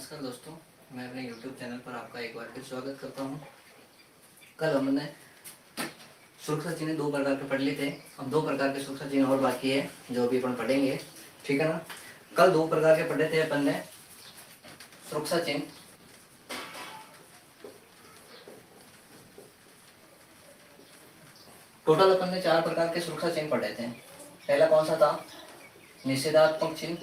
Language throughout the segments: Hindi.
नमस्कार दोस्तों, मैं अपने YouTube चैनल पर आपका एक बार फिर स्वागत करता हूँ। कल हमने सुरक्षा चिन्ह दो प्रकार के पढ़ लिए थे। अब दो प्रकार के सुरक्षा चिन्ह और बाकी है जो अभी अपन पढ़ेंगे, ठीक है ना। कल दो प्रकार के पढ़े थे अपन ने सुरक्षा चिन्ह। टोटल अपन ने चार प्रकार के सुरक्षा चिन्ह पढ़े थे। पहला कौन सा था? निषेधात्मक चिन्ह।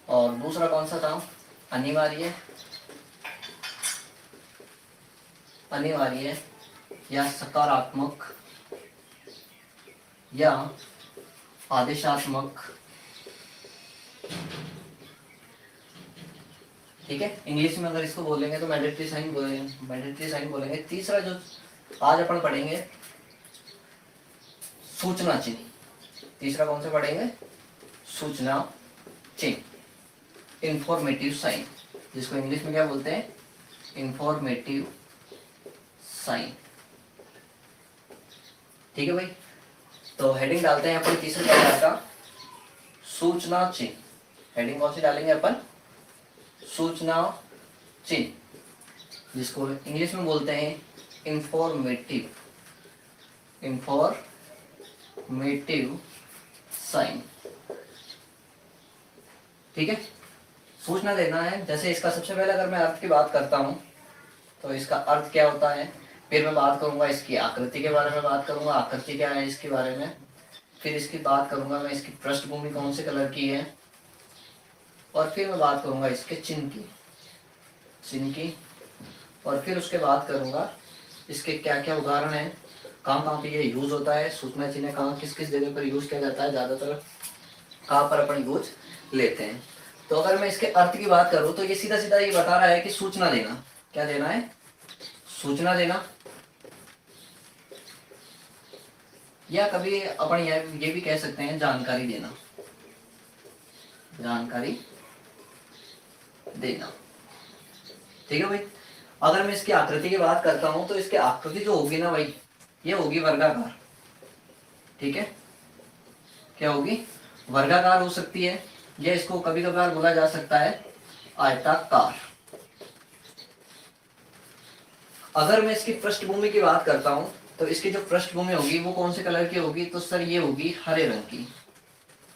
और दूसरा कौन सा था? अनिवार्य या सकारात्मक या आदेशात्मक। ठीक है, इंग्लिश में अगर इसको बोलेंगे तो मैंडेटरी साइन बोलेंगे। तीसरा जो आज अपन पढ़ेंगे सूचना चिन्ह। तीसरा कौन सा पढ़ेंगे? सूचना चिन्ह, इंफॉर्मेटिव साइन, जिसको इंग्लिश में क्या बोलते हैं? Informative sign. ठीक है भाई, तो हेडिंग डालते हैं अपन तीसरे प्रकार का सूचना चिन्ह। हेडिंग कौन सी डालेंगे अपन? सूचना चिन्ह, जिसको इंग्लिश में बोलते हैं इंफॉर्मेटिव साइन। ठीक है, सूचना देना है। जैसे इसका सबसे पहले अगर मैं अर्थ की बात करता हूं तो इसका अर्थ क्या होता है, फिर मैं बात करूंगा इसकी आकृति के बारे में, बात करूंगा आकृति क्या है इसके बारे में, फिर इसकी बात करूंगा मैं इसकी पृष्ठभूमि कौन से कलर की है, और फिर मैं बात करूंगा इसके चिन्ह की, और फिर उसके बाद करूंगा इसके क्या क्या उदाहरण है, कहाँ पे ये यूज होता है। सूचना चिन्ह कहाँ किस किस जगह पर यूज किया जाता है, ज्यादातर कहाँ पर अपन यूज लेते हैं। तो अगर मैं इसके अर्थ की बात करूं तो ये सीधा सीधा ये बता रहा है कि सूचना देना। क्या देना है? सूचना देना। या कभी अपन ये भी कह सकते हैं जानकारी देना, ठीक है भाई। अगर मैं इसकी आकृति की बात करता हूं तो इसकी आकृति जो होगी ना भाई, ये होगी वर्गाकार। ठीक है, क्या होगी? वर्गाकार हो सकती है, या इसको कभी कभार बोला जा सकता है आयताकार। अगर मैं इसकी पृष्ठभूमि की बात करता हूं तो इसकी जो पृष्ठभूमि होगी वो कौन से कलर की होगी? तो सर ये होगी हरे रंग की।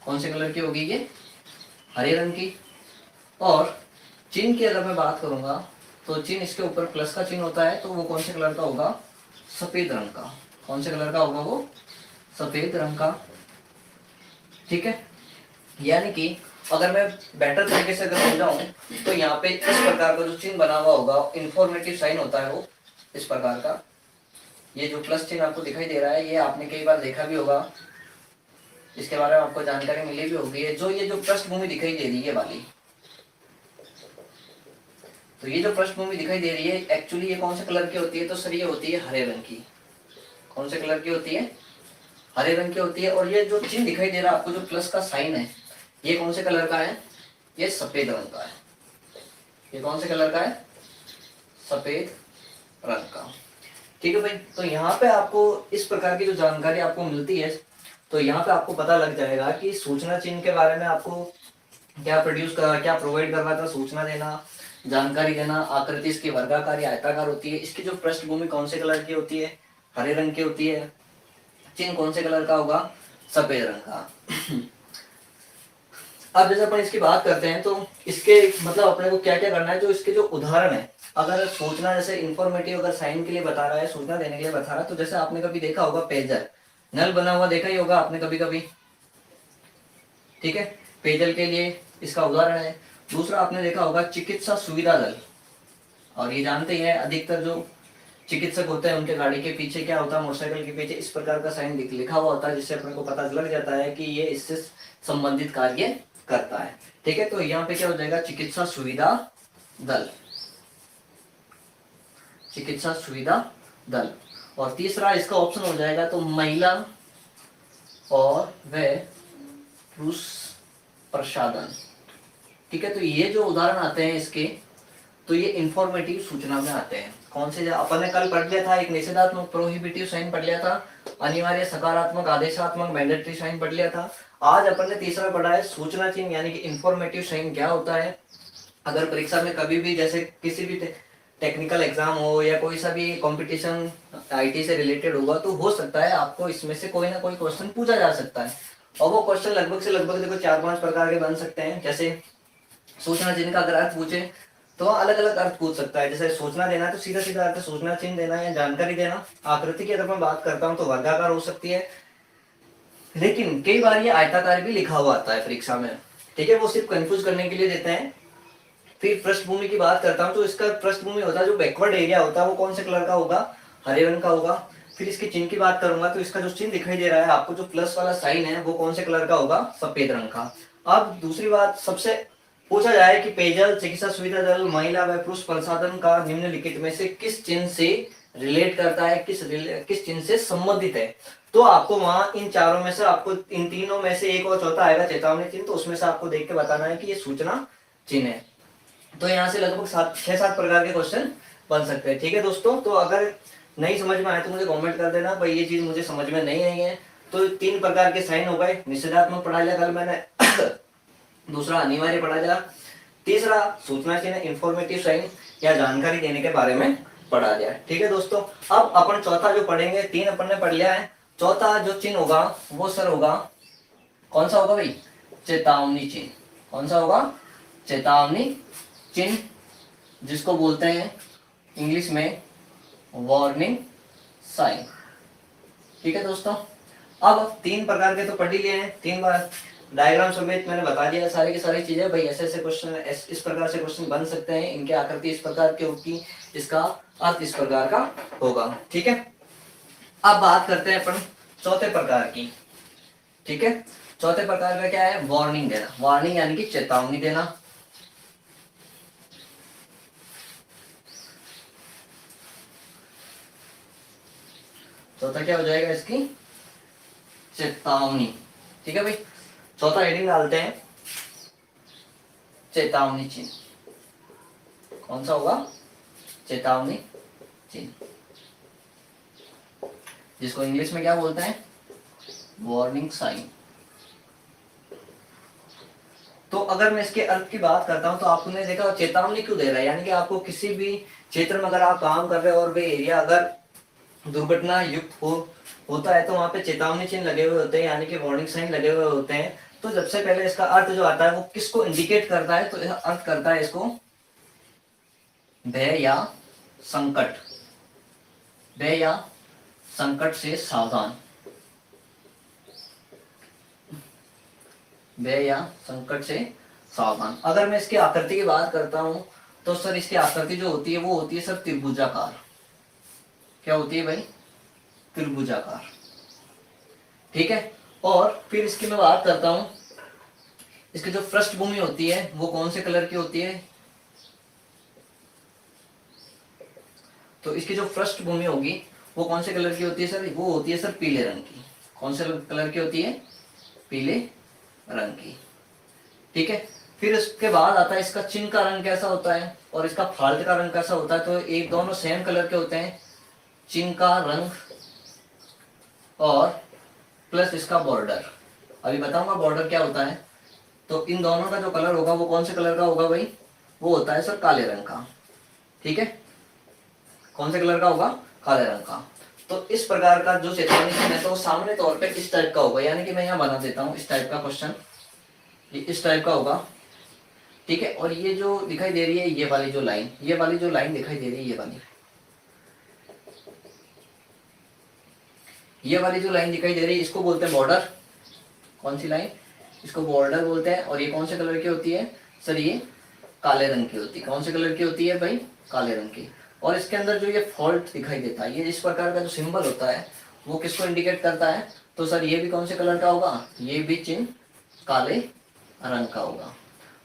कौन से कलर की होगी? ये हरे रंग की। और चिन्ह की अगर मैं बात करूंगा तो चिन्ह इसके ऊपर प्लस का चिन्ह होता है, तो वो कौन से कलर का होगा? सफेद रंग का। कौन से कलर का होगा वो? सफेद रंग का। ठीक है, यानी कि अगर मैं बेटर तरीके से अगर समझाऊं तो यहाँ पे इस प्रकार का जो चिन्ह बना हुआ होगा, इंफॉर्मेटिव साइन होता है वो इस प्रकार का। ये जो प्लस चिन्ह आपको दिखाई दे रहा है, ये आपने कई बार देखा भी होगा, इसके बारे में आपको जानकारी मिली भी होगी। ये जो पृष्ठभूमि दिखाई दे रही है वाली, तो ये जो पृष्ठभूमि दिखाई दे रही है एक्चुअली ये कौन से कलर की होती है? तो सर ये होती है हरे रंग की। कौन से कलर की होती है? हरे रंग की होती है। और ये जो चिन्ह दिखाई दे रहा है आपको, जो प्लस का साइन है, ये कौन से कलर का है? ये सफेद रंग का है। ये कौन से कलर का है? सफेद रंग का। ठीक है भाई, तो यहाँ पे आपको इस प्रकार की जो जानकारी आपको मिलती है, तो यहाँ पे आपको पता लग जाएगा कि सूचना चिन्ह के बारे में आपको क्या प्रोवाइड कर रहा था। सूचना देना, जानकारी देना, आकृति इसकी वर्गाकार या आयताकार होती है, इसकी जो पृष्ठभूमि कौन से कलर की होती है? हरे रंग की होती है। चिन्ह कौन से कलर का होगा? सफेद रंग का। अब जैसे अपन इसकी बात करते हैं तो इसके मतलब अपने को क्या क्या करना है, जो इसके जो उदाहरण है, अगर सूचना जैसे इंफॉर्मेटिव अगर साइन के लिए बता रहा है, सूचना देने के लिए बता रहा है, तो जैसे आपने कभी देखा होगा पेजर, नल बना हुआ देखा ही होगा आपने कभी। ठीक है, पेयजल के लिए इसका उदाहरण है। दूसरा आपने देखा होगा चिकित्सा सुविधा दल, और ये जानते हैं अधिकतर जो चिकित्सक होते हैं उनके गाड़ी के पीछे क्या होता है? मोटरसाइकिल के पीछे इस प्रकार का साइन लिखा हुआ होता है, जिससे अपने को पता लग जाता है कि ये इससे संबंधित कार्य करता है। ठीक है, तो यहाँ पे क्या हो जाएगा? चिकित्सा सुविधा दल। और तीसरा इसका ऑप्शन हो जाएगा तो महिला और व पुरुष प्रसाधन। ठीक है, तो ये जो उदाहरण आते हैं इसके, तो ये इंफॉर्मेटिव सूचना में आते हैं। कौन से? अपन ने कल पढ़ लिया था, एक निषेधात्मक प्रोहिबिटिव साइन पढ़ लिया था, अनिवार्य सकारात्मक आदेशात्मक मैंडेटरी साइन पढ़ लिया था। आज अपन ने तीसरा पढ़ा है सूचना चिन्ह यानी कि इंफॉर्मेटिव साइन क्या होता है। अगर परीक्षा में कभी भी जैसे किसी भी टेक्निकल एग्जाम हो या कोई सा भी कंपटीशन आईटी से रिलेटेड होगा तो हो सकता है आपको इसमें से कोई ना कोई क्वेश्चन पूछा जा सकता है। और वो क्वेश्चन लगभग से लगभग देखो 4-5 प्रकार के बन सकते हैं। जैसे सूचना चिन्ह का अगर अर्थ पूछे तो अलग अलग अर्थ पूछ सकता है। जैसे सूचना देना है तो सीधा सीधा अर्थ सूचना चिन्ह देना या जानकारी देना। आकृति की अगर मैं बात करता हूँ तो वर्गाकार हो सकती है, लेकिन कई बार ये आयताकार भी लिखा हुआ आता है परीक्षा में, ठीक है, वो सिर्फ कंफ्यूज करने के लिए देते हैं। फिर पृष्ठभूमि की बात करता हूँ तो इसका पृष्ठभूमि होता है जो बैकवर्ड एरिया होता है वो कौन से कलर का होगा, हरे रंग का होगा। फिर इसके चिन्ह की बात करूंगा तो इसका जो चिन्ह दिखाई दे रहा है आपको, जो प्लस वाला साइन है वो कौन से कलर का होगा, सफेद रंग का। अब दूसरी बात, सबसे पूछा जाए कि पेयजल, चिकित्सा सुविधा जल, महिला व पुरुष प्रसाधन का निम्नलिखित में से किस चिन्ह से रिलेट करता है, किस चिन्ह से संबंधित है, तो आपको वहां इन चारों में से, आपको इन तीनों में से एक और चौथा आएगा चेतावनी चिन्ह, तो उसमें से आपको देख के बताना है कि ये सूचना चिन्ह है। तो यहाँ से लगभग 6-7 प्रकार के क्वेश्चन बन सकते हैं। ठीक है दोस्तों, तो अगर नहीं समझ में आए तो मुझे कमेंट कर देना भाई ये चीज मुझे समझ में नहीं आई है। तो 3 प्रकार के साइन हो गए, निषेधात्मक पढ़ा लिया कल मैंने दूसरा अनिवार्य पढ़ा लिया, तीसरा सूचना चिन्ह इंफॉर्मेटिव साइन या जानकारी देने के बारे में पढ़ा दिया। ठीक है दोस्तों, अब अपन चौथा जो पढ़ेंगे, 3 अपन ने पढ़ लिया है, चौथा जो चिन्ह होगा वो सर होगा, कौन सा होगा भाई, चेतावनी चिन्ह। कौन सा होगा, चेतावनी चिन्ह, जिसको बोलते हैं इंग्लिश में वार्निंग साइन। ठीक है दोस्तों, अब 3 प्रकार के तो पढ़ ही लिए हैं, 3 बार डायग्राम समेत मैंने बता दिया सारी की सारी चीजें। भाई ऐसे ऐसे क्वेश्चन, इस प्रकार से क्वेश्चन बन सकते हैं, इनकी आकृति इस प्रकार की होगी, इसका अर्थ इस प्रकार का होगा। ठीक है, अब बात करते हैं अपन चौथे प्रकार की। ठीक है, चौथे प्रकार का क्या है, वार्निंग देना। वार्निंग यानी कि चेतावनी देना। चौथा क्या हो जाएगा इसकी, चेतावनी। ठीक है भाई, चौथा हेडिंग डालते हैं चेतावनी चिन्ह। कौन सा होगा, चेतावनी चिन्ह, जिसको इंग्लिश में क्या बोलते हैं, वार्निंग साइन। तो अगर मैं इसके अर्थ की बात करता हूं तो आपने देखा चेतावनी क्यों दे रहा है, यानी कि आपको किसी भी क्षेत्र में अगर आप काम कर रहे हो और वे एरिया अगर दुर्घटना युक्त होता है तो वहां पे चेतावनी चिन्ह लगे हुए होते हैं, यानी कि वार्निंग साइन लगे हुए होते हैं। तो सबसे पहले इसका अर्थ जो आता है वो किसको इंडिकेट करता है, तो यह अर्थ करता है इसको भय या संकट, भय या संकट से सावधान, भय या संकट से सावधान। अगर मैं इसकी आकृति की बात करता हूं तो सर इसकी आकृति जो होती है वो होती है सर त्रिभुजाकार। क्या होती है भाई, त्रिभुजाकार। ठीक है, और फिर इसकी मैं बात करता हूं, इसकी जो पृष्ठभूमि होती है वो कौन से कलर की होती है, तो इसकी जो पृष्ठभूमि होगी वो कौन से कलर की होती है सर, वो होती है सर पीले रंग की। कौन से कलर की होती है, पीले रंग की। ठीक है, फिर इसके बाद आता है इसका चिन्ह का रंग कैसा होता है और इसका फाल्ट का रंग कैसा होता है, तो एक दोनों सेम कलर के होते हैं, चिन्ह का रंग और प्लस इसका बॉर्डर। अभी बताऊंगा बॉर्डर क्या होता है। तो इन दोनों का जो कलर होगा वो कौन से कलर का होगा भाई, वो होता है सर काले रंग का। ठीक है, कौन से कलर का होगा, काले रंग का। तो इस प्रकार का जो चेतावनी चिन्ह है तो सामान्य तौर पे इस टाइप का होगा, यानी कि मैं यहाँ बना देता हूँ इस टाइप का क्वेश्चन, ये इस टाइप का होगा। ठीक है, और ये जो दिखाई दे रही है ये वाली जो लाइन, ये वाली जो लाइन दिखाई दे रही है, ये वाली जो लाइन दिखाई दे रही है इसको बोलते हैं बॉर्डर। कौन सी लाइन, इसको बॉर्डर बोलते हैं। और ये कौन से कलर की होती है सर, ये काले रंग की होती है। कौन से कलर की होती है भाई, काले रंग की। और इसके अंदर जो ये फॉल्ट दिखाई देता है, ये इस प्रकार का जो सिंबल होता है वो किसको इंडिकेट करता है, तो सर ये भी कौन से कलर का होगा, ये भी चिन्ह काले रंग का होगा।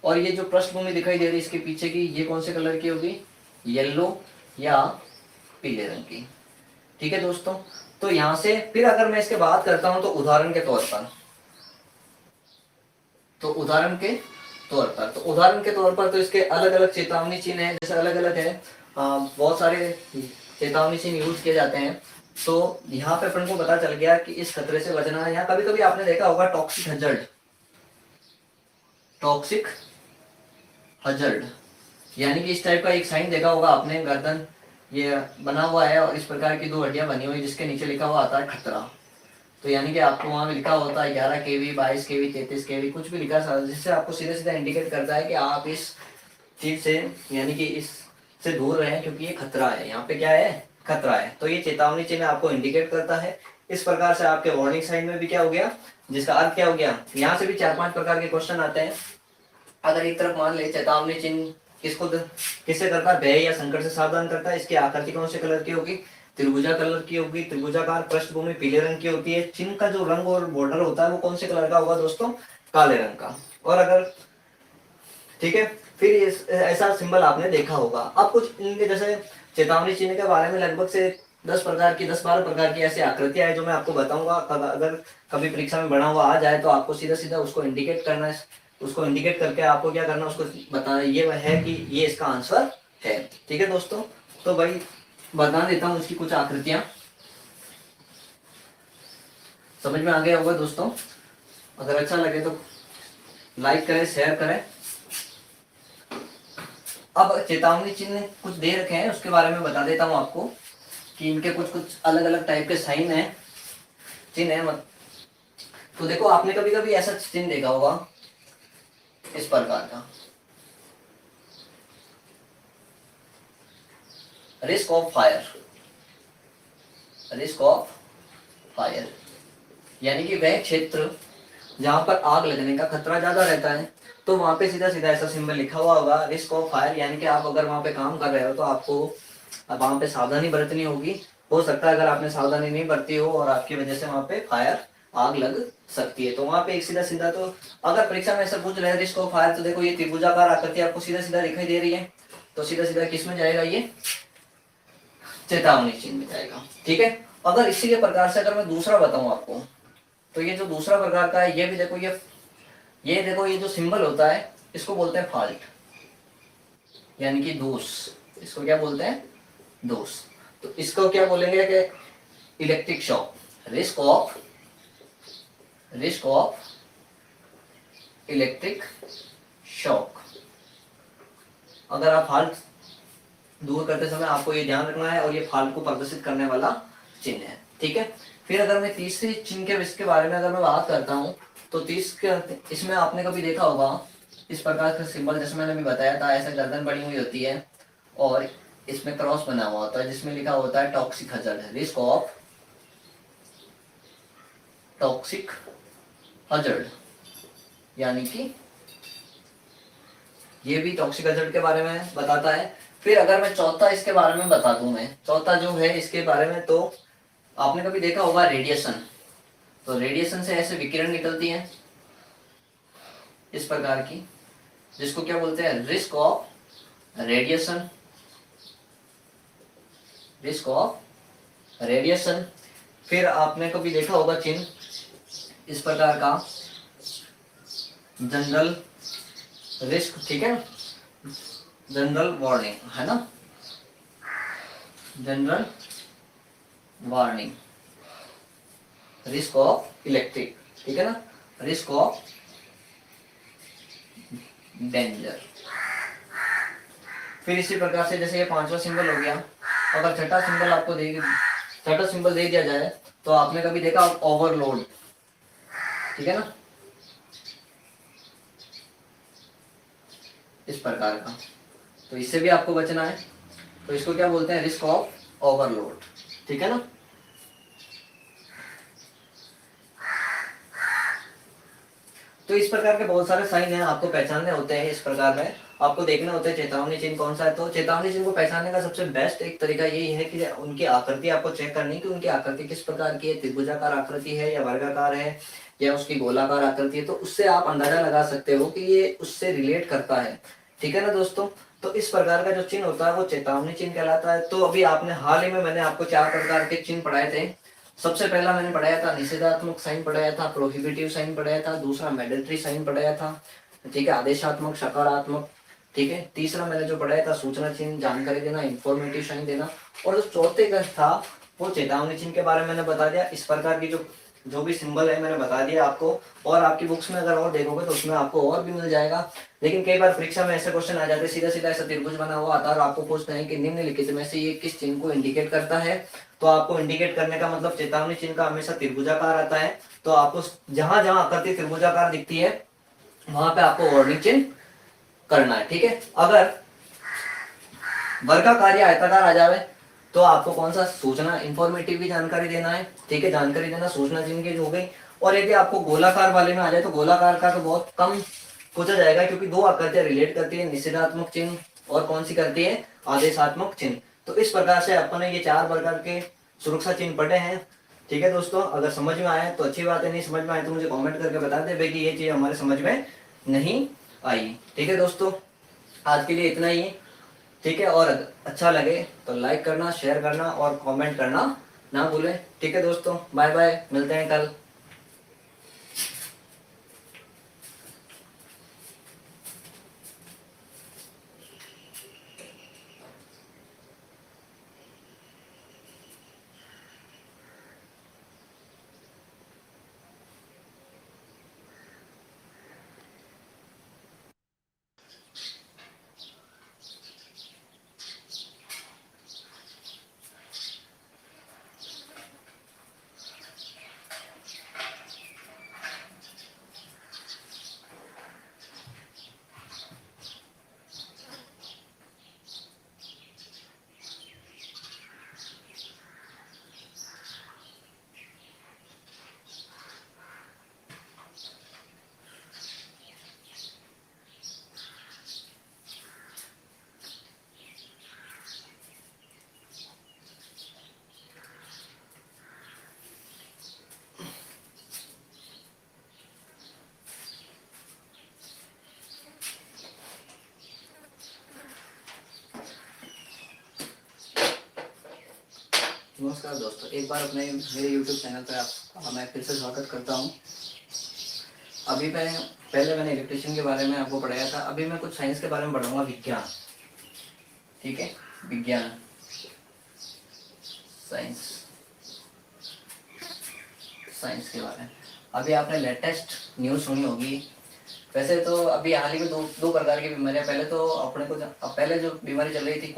और ये जो पृष्ठभूमि दिखाई दे रही है इसके पीछे की, ये कौन से कलर की होगी, येलो या पीले रंग की। ठीक है दोस्तों, तो यहां से फिर अगर मैं इसके बात करता हूं तो उदाहरण के तौर पर, उदाहरण के तौर पर तो इसके अलग अलग चेतावनी चिन्ह है, जैसे अलग अलग है, बहुत सारे चेतावनी चिन्ह यूज किए जाते हैं। तो यहाँ पे अपन को पता चल गया कि इस खतरे से बचना है। यहाँ कभी कभी आपने देखा होगा टॉक्सिक हजर्ड, टॉक्सिक हजर्ड, यानी कि इस टाइप का एक साइन देखा होगा आपने, गर्दन ये बना हुआ है और इस प्रकार की दो हड्डियां बनी हुई जिसके नीचे लिखा हुआ आता है खतरा। तो यानी कि आपको वहां पे लिखा होता है 11 केवी, 22 केवी, 33 केवी, कुछ भी लिखा है जिससे आपको सीधा सीधा इंडिकेट करता है कि आप इस चीज से यानी कि इस से दूर रहें क्योंकि ये खतरा है। यहाँ पे क्या है, खतरा है। तो ये चेतावनी चिन्ह आपको इंडिकेट करता है। इस प्रकार से आपके वार्निंग साइन में भी क्या हो गया, जिसका अर्थ क्या हो गया। यहाँ से भी 4-5 प्रकार के क्वेश्चन आते हैं। अगर एक तरफ मान ले चेतावनी चिन्ह किससे करता है, भय या संकट से सावधान करता है। इसकी आकृति कौन से कलर की होगी, त्रिभुजा कलर की होगी। त्रिभुजाकार पृष्ठभूमि पीले रंग की होती है। चिन्ह का जो रंग और बॉर्डर होता है वो कौन से कलर का होगा दोस्तों, काले रंग का। और अगर ठीक है, फिर ऐसा सिंबल आपने देखा होगा। अब कुछ इनके जैसे चेतावनी चिन्ह के बारे में लगभग से 10-12 प्रकार की ऐसी आकृतियां हैं जो मैं आपको बताऊंगा। अगर कभी परीक्षा में बना हुआ आ जाए तो आपको सीधा सीधा उसको इंडिकेट करना है। उसको इंडिकेट करके आपको क्या करना है, उसको बताना ये है कि ये इसका आंसर है। ठीक है दोस्तों, तो भाई बता देता हूँ उसकी कुछ आकृतियां, समझ में आ गया होगा दोस्तों। अगर अच्छा लगे तो लाइक करें, शेयर करें। अब चेतावनी चिन्ह कुछ दे रखे हैं उसके बारे में बता देता हूं आपको कि इनके कुछ कुछ अलग अलग टाइप के साइन है, चिन्ह है। तो देखो आपने कभी कभी ऐसा चिन्ह देखा होगा इस प्रकार का, risk of fire, risk of fire, यानी कि वह क्षेत्र जहां पर आग लगने का खतरा ज्यादा रहता है। तो वहां पे सीधा सीधा ऐसा सिंबल लिखा हुआ होगा रिस्क ऑफ फायर, यानी कि आप अगर वहां पे काम कर रहे हो तो आपको वहां पे सावधानी बरतनी होगी। हो सकता है अगर आपने सावधानी नहीं बरती हो और आपकी वजह से वहां पे फायर आग लग सकती है। तो वहां पे एक सीधा सीधा, तो अगर परीक्षा में ऐसा पूछ रहे हैं रिस्क ऑफ फायर, तो देखो ये त्रिभुजाकार आकृति आपको सीधा सीधा दिखाई दे रही है। तो सीधा सीधा किस में जाएगा, ये चेतावनी चिन्ह में जाएगा। ठीक है, अगर इसी के प्रकार से अगर मैं दूसरा बताऊं आपको, तो ये जो दूसरा प्रकार का है ये भी देखो, ये देखो ये जो सिंबल होता है इसको बोलते हैं फॉल्ट, यानी कि दोष। इसको क्या बोलते हैं, दोष। तो इसको क्या बोलेंगे कि electric shock, risk of electric shock. अगर आप फॉल्ट दूर करते समय आपको ये ध्यान रखना है और ये फॉल्ट को प्रदर्शित करने वाला चिन्ह है। ठीक है, फिर अगर मैं तीसरे चिन्ह के इसके बारे में अगर मैं बात करता हूँ, तो इसमें आपने कभी देखा होगा इस प्रकार का सिंबल, जैसे मैंने अभी बताया था, ऐसे गर्दन बनी हुई होती है और इसमें क्रॉस बना हुआ होता है जिसमें लिखा होता है टॉक्सिक हजर्ड, रिस्क ऑफ टॉक्सिक हजर्ड, यानी कि ये भी टॉक्सिक हजर्ड के बारे में बताता है। फिर अगर मैं चौथा इसके बारे में बता दूं, मैं चौथा जो है इसके बारे में, तो आपने कभी देखा होगा रेडिएशन। तो रेडिएशन से ऐसे विकिरण निकलती है इस प्रकार की, जिसको क्या बोलते हैं, risk of radiation, risk of radiation. फिर आपने कभी देखा होगा चिन्ह इस प्रकार का, जनरल रिस्क, ठीक है, जनरल वार्निंग है ना, general warning, risk of electric, ठीक है ना, रिस्क ऑफ डेंजर। फिर इसी प्रकार से जैसे ये पांचवा सिंबल हो गया, अगर छठा सिंबल दे दिया जाए तो आपने कभी देखा ओवरलोड, ठीक है ना, इस प्रकार का। तो इससे भी आपको बचना है। तो इसको क्या बोलते हैं, रिस्क ऑफ ओवरलोड, ठीक है ना। तो इस प्रकार के बहुत सारे साइन हैं, आपको पहचानने होते हैं। इस प्रकार में आपको देखना होता है चेतावनी चिन्ह कौन सा है। तो चेतावनी चिन्ह को पहचानने का सबसे बेस्ट एक तरीका यही है कि उनकी आकृति आपको चेक करनी, कि उनकी आकृति किस प्रकार की है, त्रिभुजाकार आकृति है या वर्गाकार है या उसकी गोलाकार आकृति है। तो उससे आप अंदाजा लगा सकते हो कि ये उससे रिलेट करता है, ठीक है ना दोस्तों। तो इस प्रकार का जो चिन्ह होता है वो चेतावनी चिन्ह कहलाता है। तो अभी आपने हाल ही में मैंने आपको 4 प्रकार के चिन्ह पढ़ाए थे। सबसे पहला मैंने पढ़ाया था निषेधात्मक साइन पढ़ाया था, प्रोहिबिटिव साइन पढ़ाया था, दूसरा मैंडेटरी साइन पढ़ाया था, ठीक है, आदेशात्मक, सकारात्मक, ठीक है। तीसरा मैंने जो पढ़ाया था सूचना चिन्ह, जानकारी देना, इंफॉर्मेटिव साइन देना। और जो चौथे का था वो चेतावनी चिन्ह के बारे में मैंने बता दिया। इस प्रकार की जो भी सिंबल है मैंने बता दिया आपको, और आपकी बुक्स में अगर और देखोगे तो उसमें आपको और भी मिल जाएगा। लेकिन कई बार परीक्षा में ऐसे क्वेश्चन आ जाते हैं, सीधा सीधा ऐसा त्रिभुज बना हुआ आता है और आपको पूछते हैं कि निम्नलिखित में से ये किस चिन्ह को इंडिकेट करता है। तो आपको इंडिकेट करने का मतलब चेतावनी चिन्ह का हमेशा त्रिभुजाकार आता है। तो आपको जहां जहां आकृति त्रिभुजाकार दिखती है वहां पे आपको वार्निंग चिन्ह करना है, ठीक है। अगर वर्गाकार या आयताकार आ जावे तो आपको कौन सा सूचना इंफॉर्मेटिव की जानकारी देना है, ठीक है, जानकारी देना सूचना चिन्ह की हो गई। और यदि आपको गोलाकार वाले में आ जाए तो गोलाकार का तो बहुत कम पूछा जाएगा, क्योंकि दो आकृतियां रिलेट करती है, निषेधात्मक चिन्ह और कौन सी करती है, आदेशात्मक चिन्ह। तो इस प्रकार से अपने ये 4 प्रकार के सुरक्षा चिन्ह पढ़े हैं, ठीक है दोस्तों। अगर समझ में आए तो अच्छी बात है, नहीं समझ में आए तो मुझे कमेंट करके बता दे भाई कि ये चीज हमारे समझ में नहीं आई, ठीक है दोस्तों। आज के लिए इतना ही, ठीक है। और अच्छा लगे तो लाइक करना, शेयर करना और कमेंट करना ना भूलें, ठीक है दोस्तों। बाय बाय, मिलते हैं कल। नमस्कार दोस्तों, एक बार अपने मेरे YouTube चैनल पर आपका मैं फिर से स्वागत करता हूँ। अभी मैं पहले मैंने इलेक्ट्रिशियन के बारे में आपको पढ़ाया था, अभी मैं कुछ साइंस के बारे में पढ़ाऊंगा, विज्ञान, ठीक है, विज्ञान, साइंस, साइंस के बारे में। अभी आपने लेटेस्ट न्यूज़ सुनी होगी। वैसे तो अभी हाल ही में दो प्रकार की बीमारियां, पहले तो अपने को पहले जो बीमारी चल रही थी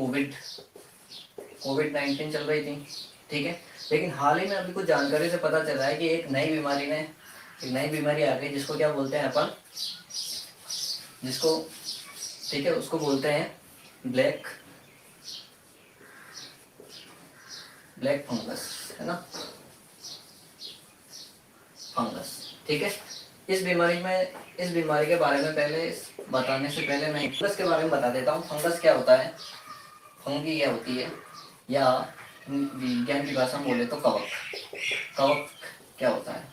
कोविड-19 चल रही थी, ठीक है। लेकिन हाल ही में अभी कुछ जानकारी से पता चला है कि एक नई बीमारी आ गई, जिसको क्या बोलते हैं अपन, जिसको, ठीक है, उसको बोलते हैं ब्लैक फंगस, है ना, फंगस, ठीक है। इस बीमारी के बारे में पहले बताने से पहले मैं फंगस के बारे में बता देता हूँ। फंगस क्या होता है, फंगी क्या होती है, या विज्ञान की भाषा में बोले तो कवक क्या होता है।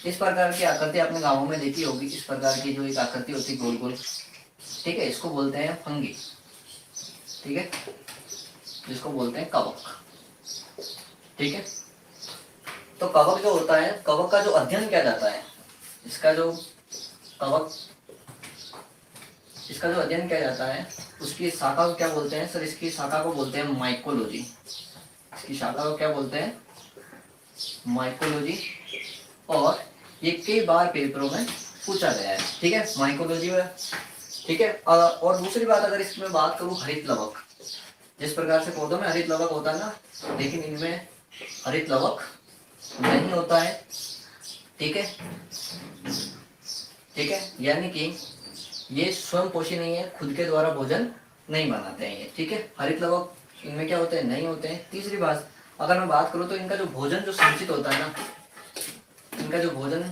इस प्रकार की आकृति आपने गांवों में देखी होगी। इस प्रकार की जो एक आकृति होती है गोल गोल, ठीक है, इसको बोलते हैं फंगी, ठीक है, जिसको बोलते हैं कवक, ठीक है। तो कवक जो होता है, कवक का जो अध्ययन किया जाता है, कवक इसका जो अध्ययन किया जाता है उसकी शाखा को क्या बोलते हैं सर, इसकी शाखा को बोलते हैं माइकोलॉजी। इसकी शाखा को क्या बोलते हैं, माइकोलॉजी। और ये कई बार पेपरों में पूछा गया है, ठीक है, माइकोलॉजी में, ठीक है। और दूसरी बात, अगर इसमें बात करूं, हरित लवक, जिस प्रकार से पौधों में हरित लवक होता है ना, लेकिन इनमें हरित लवक नहीं होता है, ठीक है, ठीक है। यानी कि ये स्वयं पोषी नहीं है, खुद के द्वारा भोजन नहीं बनाते हैं ये, ठीक है। हरित लवक इनमें क्या होते हैं, नहीं होते हैं। तीसरी बात, अगर मैं बात करूं तो इनका जो भोजन जो संचित होता है ना, इनका जो भोजन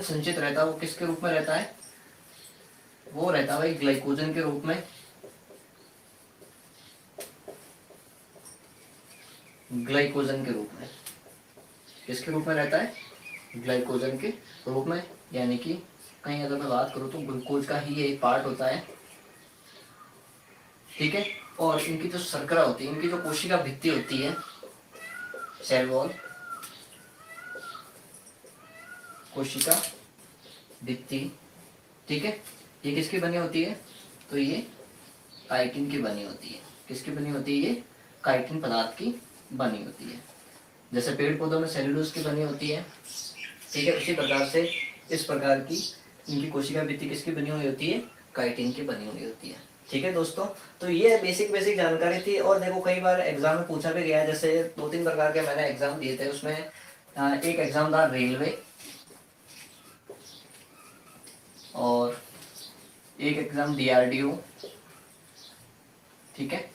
संचित रहता है वो किसके रूप में रहता है, वो रहता है भाई ग्लाइकोजन के रूप में, ग्लाइकोजन के रूप में। किसके रूप में रहता है, ग्लाइकोजन के रूप में। यानी कि कहीं अगर मैं बात करूं तो ग्लूकोज का ही ये एक पार्ट होता है, ठीक है। और इनकी जो शर्करा होती है, इनकी जो कोशिका भित्ति होती है, सेल वॉल, कोशिका भित्ति, ठीक है, ये किसकी बनी होती है, तो ये काइटिन की बनी होती है, किसकी बनी होती है? ये काइटिन पदार्थ की बनी होती है। जैसे पेड़ पौधों में सेल्यूलोज की बनी होती है, ठीक है, उसी प्रकार से इस प्रकार की इनकी कोशिका भित्ति किसकी बनी हुई होती है? काइटिन की बनी हुई होती है। ठीक है दोस्तों, तो ये बेसिक बेसिक जानकारी थी। और देखो कई बार एग्जाम में पूछा भी गया है, जैसे 2-3 प्रकार के मैंने एग्जाम दिए थे, उसमें एक एग्जाम था रेलवे और एक एग्जाम DRDO, ठीक है।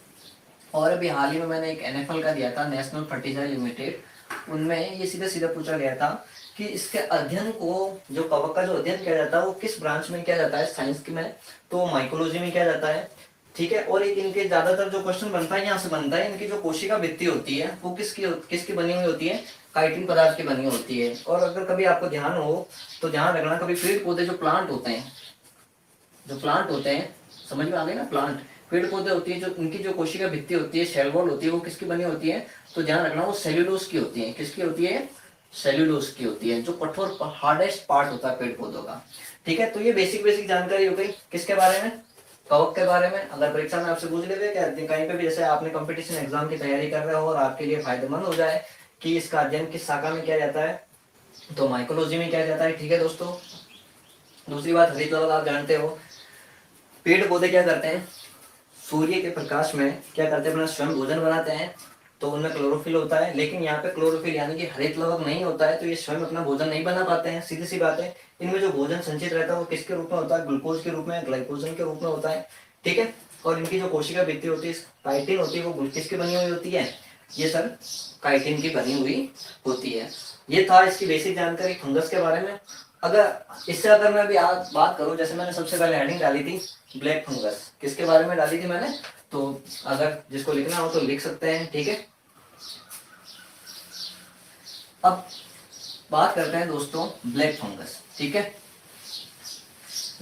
और अभी हाल ही में मैंने एक NFL का दिया था, नेशनल फर्टिलाइजर लिमिटेड। उनमें ये सीधा सीधा पूछा गया था कि इसके अध्ययन को, जो कवक का जो अध्ययन किया जाता है वो किस ब्रांच में किया जाता है? साइंस की में तो माइकोलॉजी में किया जाता है, ठीक है। और एक इनके ज्यादातर जो क्वेश्चन बनता है यहाँ से बनता है, इनकी जो कोशिका भित्ति होती है वो किसकी बनी हुई होती है? काइटिन पदार्थ की बनी होती है। और अगर कभी आपको ध्यान हो तो ध्यान रखना, कभी पेड़ पौधे जो प्लांट होते हैं, समझ में आ गए ना? प्लांट पेड़ पौधे होती है, जो उनकी जो कोशिका भित्ति होती है, सेल वॉल होती है, वो किसकी बनी होती है? तो ध्यान रखना वो सेल्यूलोज की होती है। किसकी होती है? सेल्यूलोज की होती है, जो कठोर हार्डेस्ट पार्ट होता है पेड़ पौधों का, ठीक है। तो ये बेसिक बेसिक जानकारी हो गई किसके बारे में? कवक के बारे में। अगर परीक्षा में आपसे पूछ ले कहीं पे भी, जैसे आपने कंपटीशन एग्जाम की तैयारी कर रहे हो और आपके लिए फायदेमंद हो जाए कि इसका अध्ययन किस शाखा में किया जाता है, तो माइकोलॉजी में किया जाता है, ठीक है दोस्तों। दूसरी बात, हरित लवण आप जानते हो, पेड़ पौधे क्या करते हैं? सूर्य के प्रकाश में क्या करते हैं? अपना स्वयं भोजन बनाते हैं, तो उनमें क्लोरोफिल होता है। लेकिन यहाँ पे क्लोरोफिल यानी कि हरित लवक नहीं होता है, तो ये स्वयं अपना भोजन नहीं बना पाते हैं, सीधी सी बात है। इनमें जो भोजन संचित रहता है वो किसके रूप में होता है? ग्लूकोज के रूप में, ग्लाइकोजन के रूप में होता है, ठीक है। और इनकी जो कोशिका भित्ति होती है, काइटिन होती है, वो किसकी बनी हुई होती है? ये सर काइटिन की बनी हुई होती है। ये था इसकी बेसिक जानकारी फंगस के बारे में। अगर मैं अभी आज बात करूं, जैसे मैंने सबसे पहले हेडिंग डाली थी ब्लैक फंगस, किसके बारे में डाली थी मैंने? तो अगर जिसको लिखना हो तो लिख सकते हैं, ठीक है। अब बात करते हैं दोस्तों ब्लैक फंगस, ठीक है।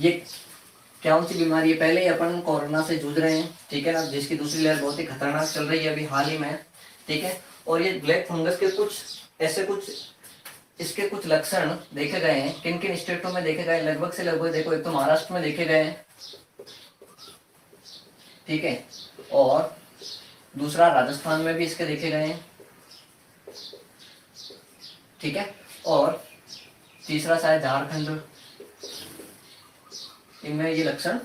ये कौन सी बीमारी है? पहले ही अपन कोरोना से जूझ रहे हैं, ठीक है ना, जिसकी दूसरी लहर बहुत ही खतरनाक चल रही है अभी हाल ही में, ठीक है। और ये ब्लैक फंगस के इसके कुछ लक्षण देखे गए हैं। किन किन स्टेटों में देखे गए? लगभग से लगभग देखो, एक तो महाराष्ट्र में देखे गए हैं, ठीक है, और दूसरा राजस्थान में भी इसके देखे गए हैं, ठीक है, और तीसरा शायद झारखंड, इनमें ये लक्षण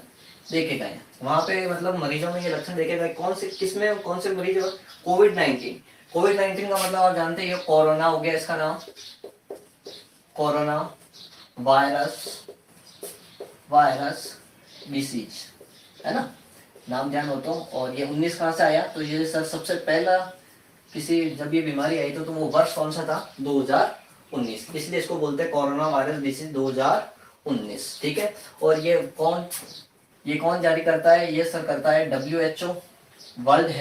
देखे गए हैं। वहां पे मतलब मरीजों में ये लक्षण देखे गए। कौन से मरीज? कोविड-19 का मतलब आप जानते ही हो, कोरोना हो गया इसका नाम, कोरोना वायरस डिसीज, है ना, नाम ध्यान हो तो। और ये 19 कहाँ से आया? तो ये सर सबसे पहला जब ये बीमारी आई तो वो वर्ष कौन सा था? 2019, इसलिए इसको बोलते हैं कोरोना वायरस डिसीज 2019, ठीक है। और ये कौन जारी करता है? ये सर करता है WHO, वर्ल्ड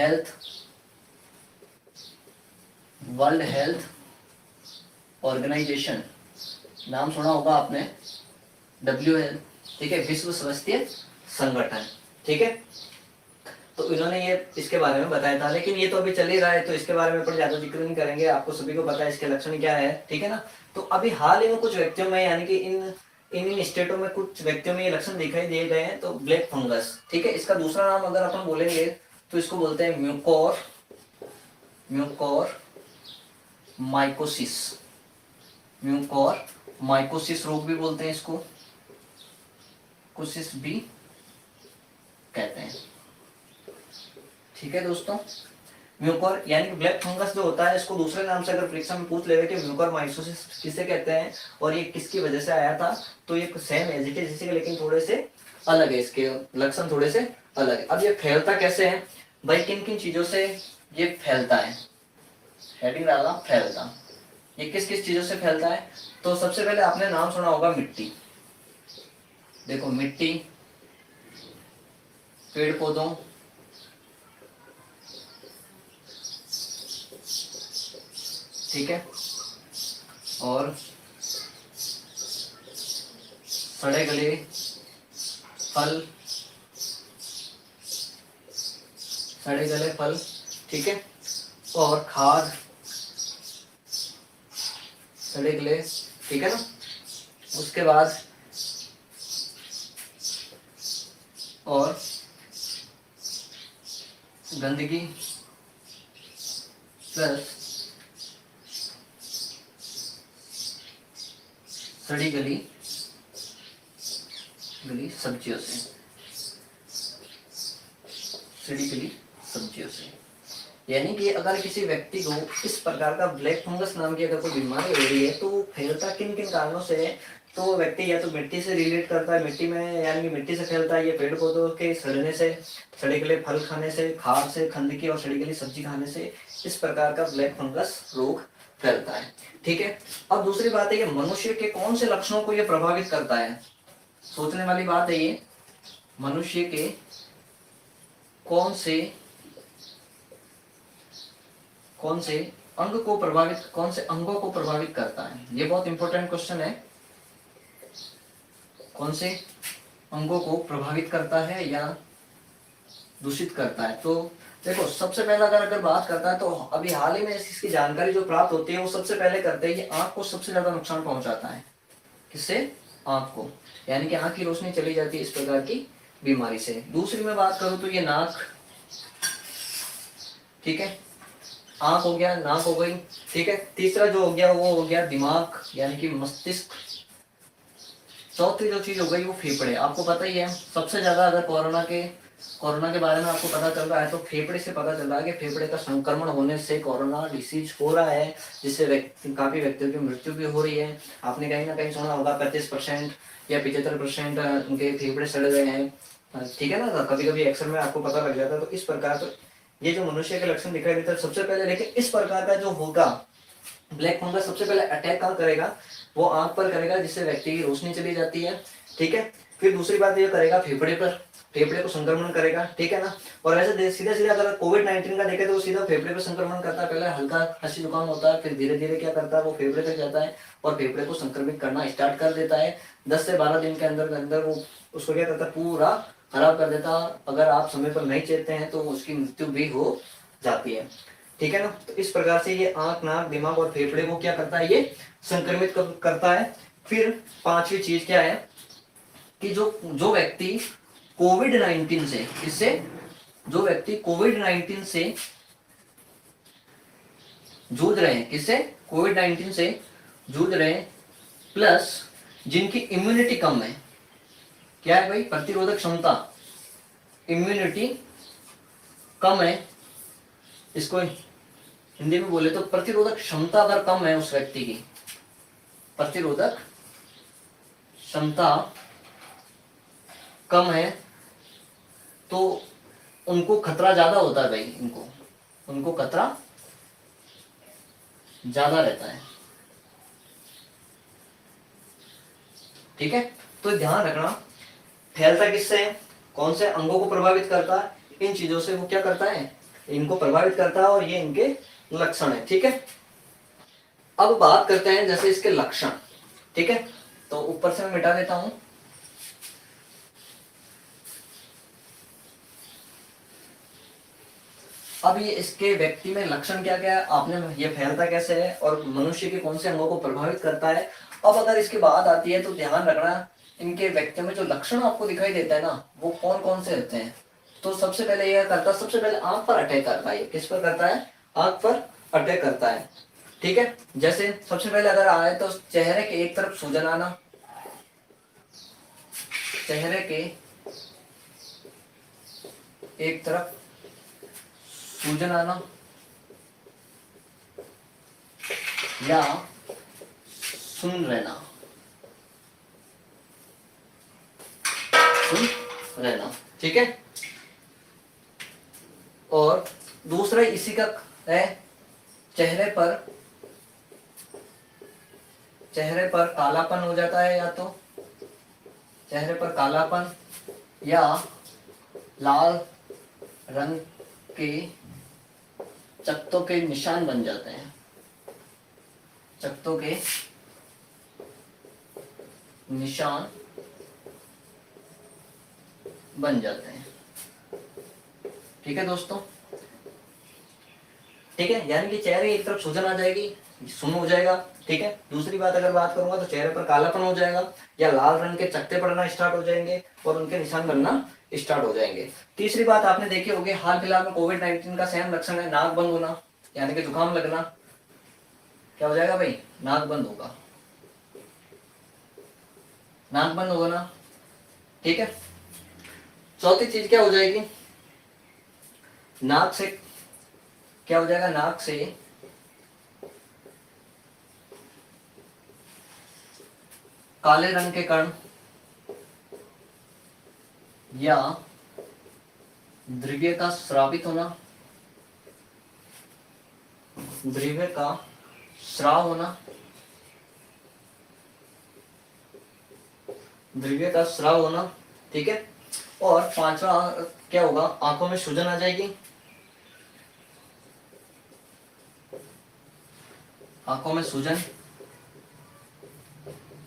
हेल्थ ऑर्गेनाइजेशन, नाम सुना होगा आपने, WHO, ठीक है, विश्व स्वास्थ्य संगठन, ठीक है। तो इन्होंने ये इसके बारे में बताया था, लेकिन ये तो अभी चल ही रहा है, तो इसके बारे में पर ज्यादा जिक्र नहीं करेंगे, आपको सभी को पता है इसके लक्षण क्या है, ठीक है ना। तो अभी हाल ही में कुछ व्यक्तियों में, यानी कि इन स्टेटों में कुछ व्यक्तियों में ये लक्षण दिखाई दिए गए हैं, तो ब्लैक फंगस, ठीक है। इसका दूसरा नाम अगर अपन बोलेंगे तो इसको बोलते हैं म्यूकोर माइकोसिस रोग भी बोलते हैं इसको, कोसिस भी कहते हैं, ठीक है दोस्तों। म्यूकोर यानी कि ब्लैक फंगस जो होता है, इसको दूसरे नाम से अगर परीक्षा में पूछ लेवे कि म्यूकोर माइकोसिस किसे कहते हैं और ये किसकी वजह से आया था, तो ये सेम एज इट इज, लेकिन थोड़े से अलग है, इसके लक्षण थोड़े से अलग है। अब ये फैलता कैसे है भाई? किन किन चीजों से ये फैलता है? हेडिंग डाला फैलता, ये किस किस चीजों से फैलता है? तो सबसे पहले आपने नाम सुना होगा मिट्टी, देखो मिट्टी, पेड़ पौधों, ठीक है, और सड़े गले फल, ठीक है, और खाद, सड़े गले, ठीक है ना। उसके बाद और गंदगी प्लस सड़ी गली सब्जियों से, सड़ी गली सब्जियों से। यानी कि अगर किसी व्यक्ति को इस प्रकार का ब्लैक फंगस नाम की अगर कोई बीमारी हो रही है तो वो फैलता किन किन कारणों से है, तो वो व्यक्ति या तो मिट्टी से रिलेट करता है, मिट्टी में यानी कि मिट्टी से फैलता है, ये पेड़ पौधों के सड़ने से, सड़े गले फल खाने से, खाद से, गंदगी और सड़ी गली सब्जी खाने से इस प्रकार का ब्लैक फंगस रोग फैलता है। ठीक है। अब दूसरी बात है कि मनुष्य के कौन से लक्षणों को ये प्रभावित करता है, सोचने वाली बात है ये। मनुष्य के कौन से अंग को प्रभावित, कौन से अंगों को प्रभावित करता है, ये बहुत इंपॉर्टेंट क्वेश्चन है। कौन से अंगों को प्रभावित करता है या दूषित करता है। तो देखो सबसे पहला अगर बात करता है तो अभी हाल ही में इसकी जानकारी जो प्राप्त होती है वो सबसे पहले करते हैं, ये आंख को सबसे ज्यादा नुकसान पहुंचाता है। किससे? आंख को, यानी कि आंख की रोशनी चली जाती है इस प्रकार की बीमारी से। दूसरी मैं बात करूं तो ये नाक, ठीक है, आंख हो गया, नाक हो गई, ठीक है। तीसरा जो हो गया वो हो गया दिमाग यानी कि मस्तिष्क। चौथी जो चीज हो गई वो फेफड़े। आपको पता ही है सबसे ज्यादा अगर कोरोना के बारे में आपको पता चल रहा है तो फेफड़े से पता चल रहा है कि फेफड़े का संक्रमण होने से कोरोना डिसीज हो रहा है, जिससे काफी व्यक्तियों की मृत्यु भी हो रही है। आपने कहीं ना कहीं सुना होगा 25% या 75% उनके फेफड़े सड़ गए हैं, ठीक है ना। कभी कभी एक्सरे में आपको पता लग जाता है। तो इस प्रकार तो ये जो मनुष्य के लक्षण दिखाई देता है सबसे पहले, लेकिन इस प्रकार का जो होगा ब्लैक फंगस सबसे पहले अटैक कहाँ करेगा, वो आंख पर करेगा जिससे व्यक्ति की रोशनी चली जाती है, ठीक है। फिर दूसरी बात ये करेगा फेफड़े पर, फेफड़े को संक्रमण करेगा, ठीक है ना। और ऐसे सीधा सीधा अगर कोविड-19 का देखे तो सीधा फेफड़े पर संक्रमण करता है। पहले हल्का खांसी जुकाम होता है, फिर धीरे धीरे क्या करता है वो फेफड़े तक जाता है और फेफड़े को संक्रमित करना स्टार्ट कर देता है। 10 से 12 दिन के अंदर वो उसको क्या करता है पूरा खराब कर देता। अगर आप समय पर नहीं चेतते हैं तो उसकी मृत्यु भी हो जाती है, ठीक है ना। तो इस प्रकार से ये आंख, नाक, दिमाग और फेफड़े को क्या करता है, ये संक्रमित करता है। फिर पांचवी चीज क्या है कि जो व्यक्ति कोविड-19 से, इससे जो व्यक्ति कोविड-19 से जूझ रहे हैं, किससे? कोविड-19 से जूझ रहे हैं, प्लस जिनकी इम्यूनिटी कम है। क्या है भाई? प्रतिरोधक क्षमता, इम्यूनिटी कम है। इसको हिंदी में बोले तो प्रतिरोधक क्षमता अगर कम है उस व्यक्ति की, प्रतिरोधक क्षमता कम है तो उनको खतरा ज्यादा होता है भाई, उनको खतरा ज्यादा रहता है, ठीक है। तो ध्यान रखना फैलता किससे है, कौन से अंगों को प्रभावित करता है, इन चीजों से वो क्या करता है, इनको प्रभावित करता है और ये इनके लक्षण है, ठीक है। अब बात करते हैं जैसे इसके लक्षण, ठीक है। तो ऊपर से मैं मिटा देता हूं। अब ये इसके व्यक्ति में लक्षण क्या क्या है, आपने ये फैलता कैसे है और मनुष्य के कौन से अंगों को प्रभावित करता है। अब अगर इसकी बात आती है तो ध्यान रखना इनके व्यक्ति में जो लक्षण आपको दिखाई देता है ना वो कौन कौन से रहते हैं। तो सबसे पहले यह करता है, सबसे पहले आंख पर अटैक करता है। किस पर करता है? आंख पर अटैक करता है, ठीक है। जैसे सबसे पहले अगर आए तो चेहरे के एक तरफ सूजन आना, चेहरे के एक तरफ सूजन आना या सुन रहना, ठीक है। और दूसरा इसी का है चेहरे पर कालापन हो जाता है, या तो चेहरे पर कालापन या लाल रंग के चकत्तों के निशान बन जाते हैं, चकत्तों के निशान बन जाते हैं, ठीक है दोस्तों, ठीक है। यानी कि चेहरे की एक तरफ सूजन आ जाएगी, सुन्न हो जाएगा, ठीक है। दूसरी बात अगर बात करूंगा तो चेहरे पर कालापन हो जाएगा या लाल रंग के चकत्ते पड़ना स्टार्ट हो जाएंगे और उनके निशान बनना स्टार्ट हो जाएंगे। तीसरी बात आपने देखी होगी, हाल फिलहाल में कोविड-19 का सेम लक्षण है नाक बंद होना, यानी कि जुकाम लगना। क्या हो जाएगा भाई, नाक बंद होगा, नाक बंद होगा ना, ठीक है। चौथी चीज क्या हो जाएगी, नाक से क्या हो जाएगा, नाक से काले रंग के कण या द्रव्य का स्रावित होना, द्रव्य का स्राव होना, द्रव्य का स्राव होना, ठीक है। और पांचवा क्या होगा, आंखों में सूजन आ जाएगी, आंखों में सूजन,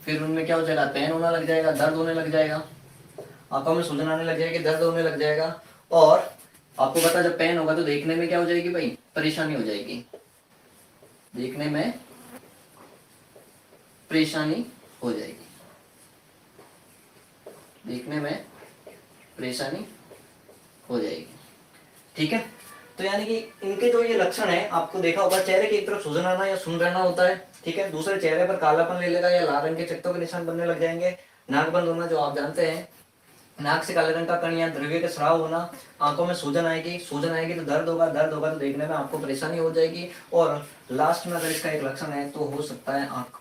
फिर उनमें क्या हो जाएगा, पेन होना लग जाएगा, दर्द होने लग जाएगा, आंखों में सूजन आने लग जाएगी, दर्द होने लग जाएगा। और आपको पता जब पेन होगा तो देखने में क्या हो जाएगी भाई, परेशानी हो जाएगी, देखने में परेशानी हो जाएगी, देखने में परेशानी हो जाएगी, ठीक है। तो यानी कि इनके जो ये लक्षण है, आपको देखा होगा चेहरे की एक तरफ सूजन आना या सुन रहना होता है, ठीक है। दूसरे चेहरे पर कालापन ले लेगा या लाल रंग के चकत्तों के निशान बनने लग जाएंगे, नाक बंद होना जो आप जानते हैं, नाक से काले रंग का कण या द्रव्य का स्राव होना, आंखों में सूजन आएगी, सूजन आएगी तो दर्द होगा, दर्द होगा तो देखने में आपको परेशानी हो जाएगी। और लास्ट में अगर इसका एक लक्षण है तो हो सकता है आंख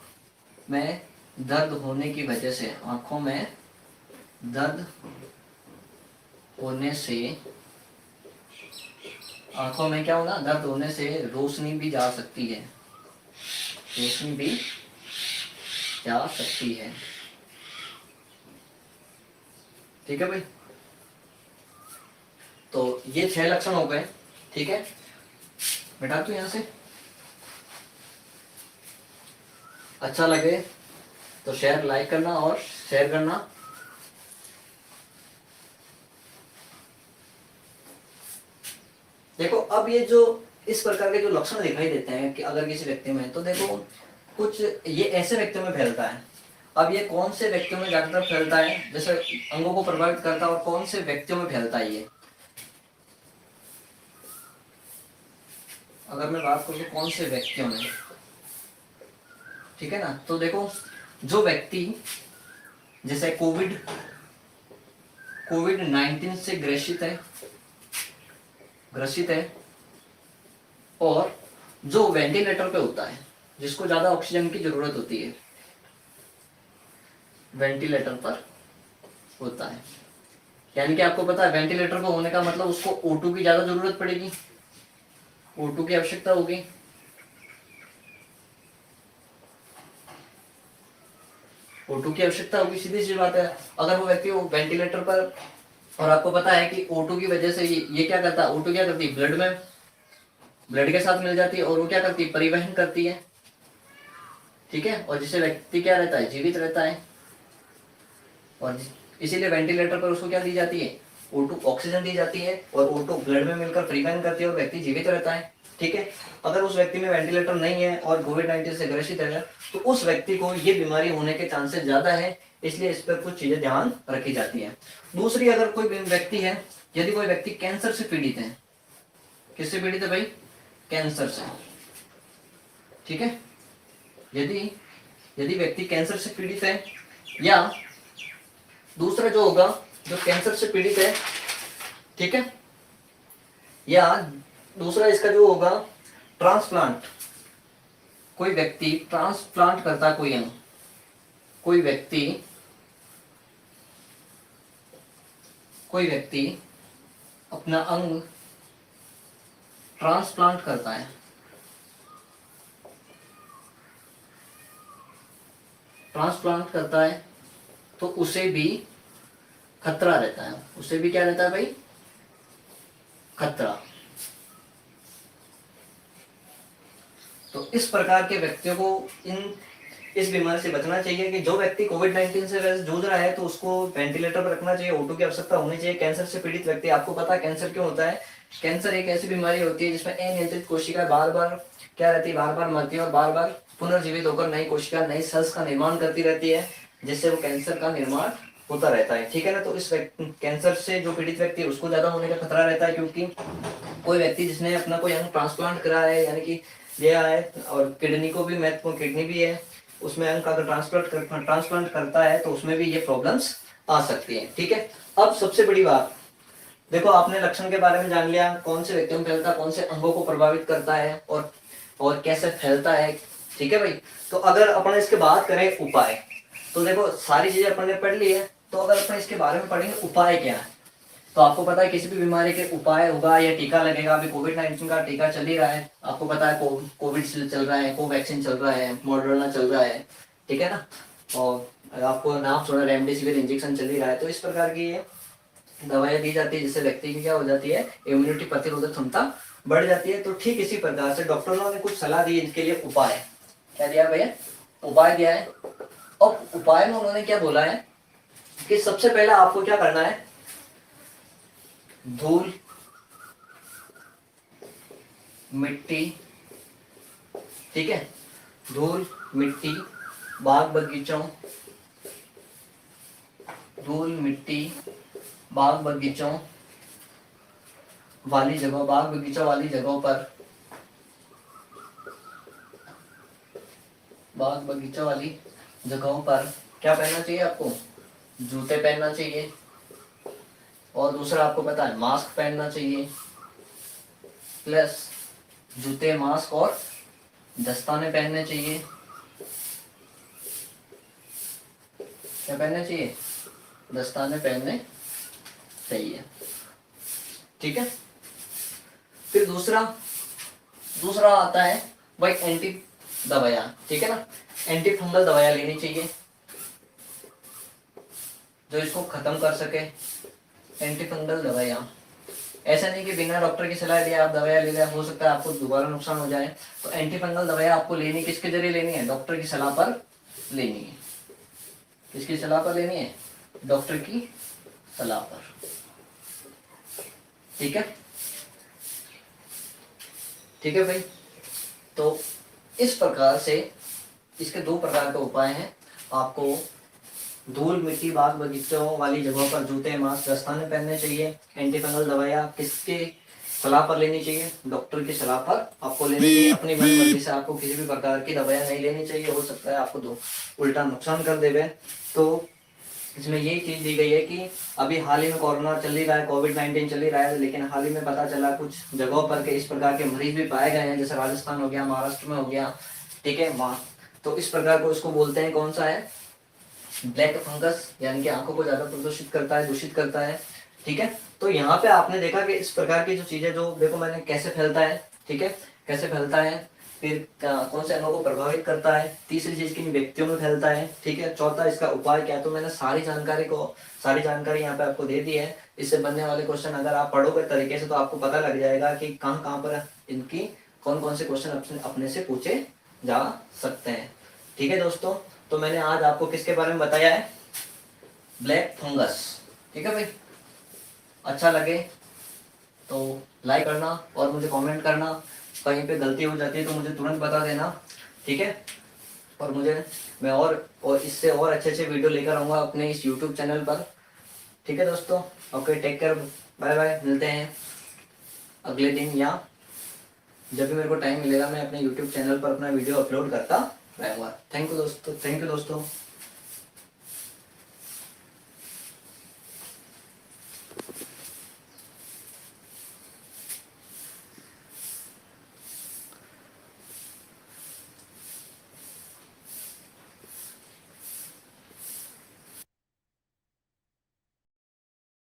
में दर्द होने की वजह से, आंखों में दर्द होने से, आंखों में क्या होगा, दर्द होने से रोशनी भी जा सकती है, रोशनी भी जा सकती है, ठीक है भाई। तो ये 6 लक्षण हो गए, ठीक है। बेटा तू यहां से, अच्छा लगे तो शेयर लाइक करना और शेयर करना। देखो अब ये जो इस प्रकार के जो लक्षण दिखाई देते हैं कि अगर किसी व्यक्ति में, तो देखो कुछ ये ऐसे व्यक्तियों में फैलता है। अब ये कौन से व्यक्तियों में ज्यादातर फैलता है, जैसे अंगों को प्रभावित करता है, और कौन से व्यक्तियों में फैलता है ये, अगर मैं बात करूं कौन से व्यक्तियों में, ठीक है ना। तो देखो जो व्यक्ति जैसे कोविड-19 से ग्रसित है और जो वेंटिलेटर पे होता है, जिसको ज्यादा ऑक्सीजन की जरूरत होती है, वेंटिलेटर पर होता है, यानी कि आपको पता है वेंटिलेटर पर होने का मतलब उसको O2 की ज्यादा जरूरत पड़ेगी, O2 की आवश्यकता होगी, O2 की आवश्यकता होगी, सीधी सी बात है। अगर वो व्यक्ति वो वेंटिलेटर पर, और आपको पता है कि O2 की वजह से ये क्या करता है, O2 क्या करती है, ब्लड के साथ मिल जाती है और वो क्या करती है, परिवहन करती है, ठीक है। और जिससे व्यक्ति क्या रहता है, जीवित रहता है। और इसीलिए वेंटिलेटर पर उसको क्या दी जाती है, O2 ऑक्सीजन दी जाती है, और O2 ब्लड में मिलकर परिवहन करती है और व्यक्ति जीवित रहता है, ठीक है। अगर उस व्यक्ति में वेंटिलेटर नहीं है और कोविड-19 से ग्रसित है तो उस व्यक्ति को ये बीमारी होने के चांसेस ज्यादा है, इसलिए इस पर कुछ चीजें ध्यान रखी जाती है। दूसरी, अगर कोई व्यक्ति है, यदि कोई व्यक्ति कैंसर से पीड़ित है, किससे पीड़ित है भाई, कैंसर से, ठीक है। यदि व्यक्ति कैंसर से पीड़ित है, या दूसरा जो होगा जो कैंसर से पीड़ित है, ठीक है, या दूसरा इसका जो होगा ट्रांसप्लांट, कोई व्यक्ति ट्रांसप्लांट करता है कोई अंग, कोई व्यक्ति अपना अंग ट्रांसप्लांट करता है, तो उसे भी खतरा रहता है, उसे भी क्या रहता है भाई, खतरा। तो इस प्रकार के व्यक्तियों को इस बीमारी से बचना चाहिए कि जो व्यक्ति कोविड-19 से वैसे जूझ रहा है तो उसको वेंटिलेटर पर रखना चाहिए, O2 की आवश्यकता होनी चाहिए। कैंसर से पीड़ित व्यक्ति, आपको पता है कैंसर क्यों होता है, कैंसर एक ऐसी बीमारी होती है जिसमें अनियंत्रित कोशिकाएं बार बार क्या रहती है, बार बार मरती है और बार बार पुनर्जीवित होकर नई कोशिका नई सेल्स का निर्माण करती रहती है, जिससे वो कैंसर का निर्माण होता रहता है। ठीक है ना। तो इस कैंसर से जो पीड़ित व्यक्ति है उसको ज्यादा होने का खतरा रहता है, क्योंकि कोई व्यक्ति जिसने अपना कोई अंग ट्रांसप्लांट करा है यानी कि लिया है, और किडनी को भी, महत्वपूर्ण किडनी भी है, उसमें अंग का अगर ट्रांसप्लांट करता है तो उसमें भी ये प्रॉब्लम्स आ सकती है। ठीक है। अब सबसे बड़ी बात देखो, आपने लक्षण के बारे में जान लिया, कौन से व्यक्तियों में फैलता है, कौन से अंगों को प्रभावित करता है और कैसे फैलता है। ठीक है भाई। तो अगर अपन इसके बात करें उपाय, तो देखो सारी चीजें अपन ने पढ़ ली है, तो अगर अपन इसके बारे में पढ़ेंगे उपाय क्या है, तो आपको पता है किसी भी बीमारी के उपाय होगा या टीका लगेगा। अभी कोविड-19 का टीका चल ही रहा है, आपको पता है कोविड चल रहा है, कोवैक्सीन चल रहा है, मॉडर्ना चल रहा है। ठीक है ना। और आपको नाम सुना, रेमडेसिविर इंजेक्शन चल ही रहा है। तो इस प्रकार की ये दवाइयाँ दी जाती है, जिससे व्यक्ति की क्या हो जाती है, इम्यूनिटी, प्रतिरोधक क्षमता बढ़ जाती है। तो ठीक इसी प्रकार से डॉक्टरों ने कुछ सलाह दी इसके लिए उपाय। क्या दिया भैया, उपाय दिया है। और उपाय में उन्होंने क्या बोला है कि सबसे पहले आपको क्या करना है, धूल, मिट्टी, ठीक है, धूल, मिट्टी, बाग बगीचों, धूल, मिट्टी, बाग बगीचों वाली जगह, बाग बगीचों वाली जगहों पर, बाग बगीचों वाली जगहों पर क्या पहनना चाहिए आपको, जूते पहनना चाहिए। और दूसरा आपको पता है मास्क पहनना चाहिए, प्लस जूते, मास्क और दस्ताने पहनने चाहिए। क्या पहनने चाहिए, दस्ताने पहनने चाहिए। ठीक है। फिर दूसरा आता है भाई एंटी दवाइयाँ। ठीक है ना। एंटी फंगल दवाइयाँ लेनी चाहिए जो इसको खत्म कर सके। एंटी फंगल दवाइयाँ, ऐसा नहीं कि बिना डॉक्टर की सलाह दिए आप दवाइयाँ ले लें, हो सकता है आपको दोबारा नुकसान हो जाए। तो एंटी फंगल दवाइयाँ आपको लेनी किसके जरिए लेनी है, डॉक्टर की सलाह पर लेनी है। किसकी सलाह पर लेनी है, डॉक्टर की सलाह पर। ठीक है। ठीक है भाई। तो इस प्रकार से इसके दो प्रकार के उपाय हैं। आपको धूल, मिट्टी, बाग बगीचों वाली जगहों पर जूते, मास्क, दस्ताने पहनने चाहिए। एंटी फंगल दवाइयाँ किसके सलाह पर लेनी चाहिए, डॉक्टर की सलाह पर आपको लेनी चाहिए। अपनी मन मर्जी से आपको किसी भी प्रकार की दवाइयाँ नहीं लेनी चाहिए, हो सकता है आपको दो उल्टा नुकसान कर देवे। तो इसमें यही चीज दी गई है कि अभी हाल ही में कोरोना चल ही रहा है, कोविड-19 चल ही रहा है, लेकिन हाल ही में पता चला कुछ जगहों पर के इस प्रकार के मरीज भी पाए गए हैं, जैसे राजस्थान हो गया, महाराष्ट्र में हो गया। ठीक है। वहाँ तो इस प्रकार को इसको बोलते हैं, कौन सा है, ब्लैक फंगस, यानी कि आंखों को ज्यादा प्रदूषित करता है, दूषित करता है। ठीक है। तो यहाँ पे आपने देखा कि इस प्रकार की जो चीजें, जो देखो मैंने कैसे फैलता है, ठीक है, कैसे फैलता है, फिर कौन से अंगों को प्रभावित करता है, तीसरी चीज किन व्यक्तियों में फैलता है। ठीक है। चौथा इसका उपाय क्या है। तो मैंने सारी जानकारी यहाँ पे आपको दे दी है। इससे बनने वाले क्वेश्चन अगर आप पढ़ोगे तरीके से तो आपको पता लग जाएगा कि कहाँ कहाँ पर इनकी कौन कौन से क्वेश्चन अपने से पूछे जा सकते हैं। ठीक है दोस्तों। तो मैंने आज आपको किसके बारे में बताया है, ब्लैक फंगस। ठीक है भाई। अच्छा लगे तो लाइक करना और मुझे कमेंट करना। कहीं पे गलती हो जाती है तो मुझे तुरंत बता देना। ठीक है। और मैं और इससे और अच्छे अच्छे वीडियो लेकर आऊँगा अपने इस यूट्यूब चैनल पर। ठीक है दोस्तों। Okay, take care, bye bye. मिलते हैं अगले दिन, या जब भी मेरे को टाइम मिलेगा मैं अपने यूट्यूब चैनल पर अपना वीडियो अपलोड करता रहूँगा। थैंक यू दोस्तों।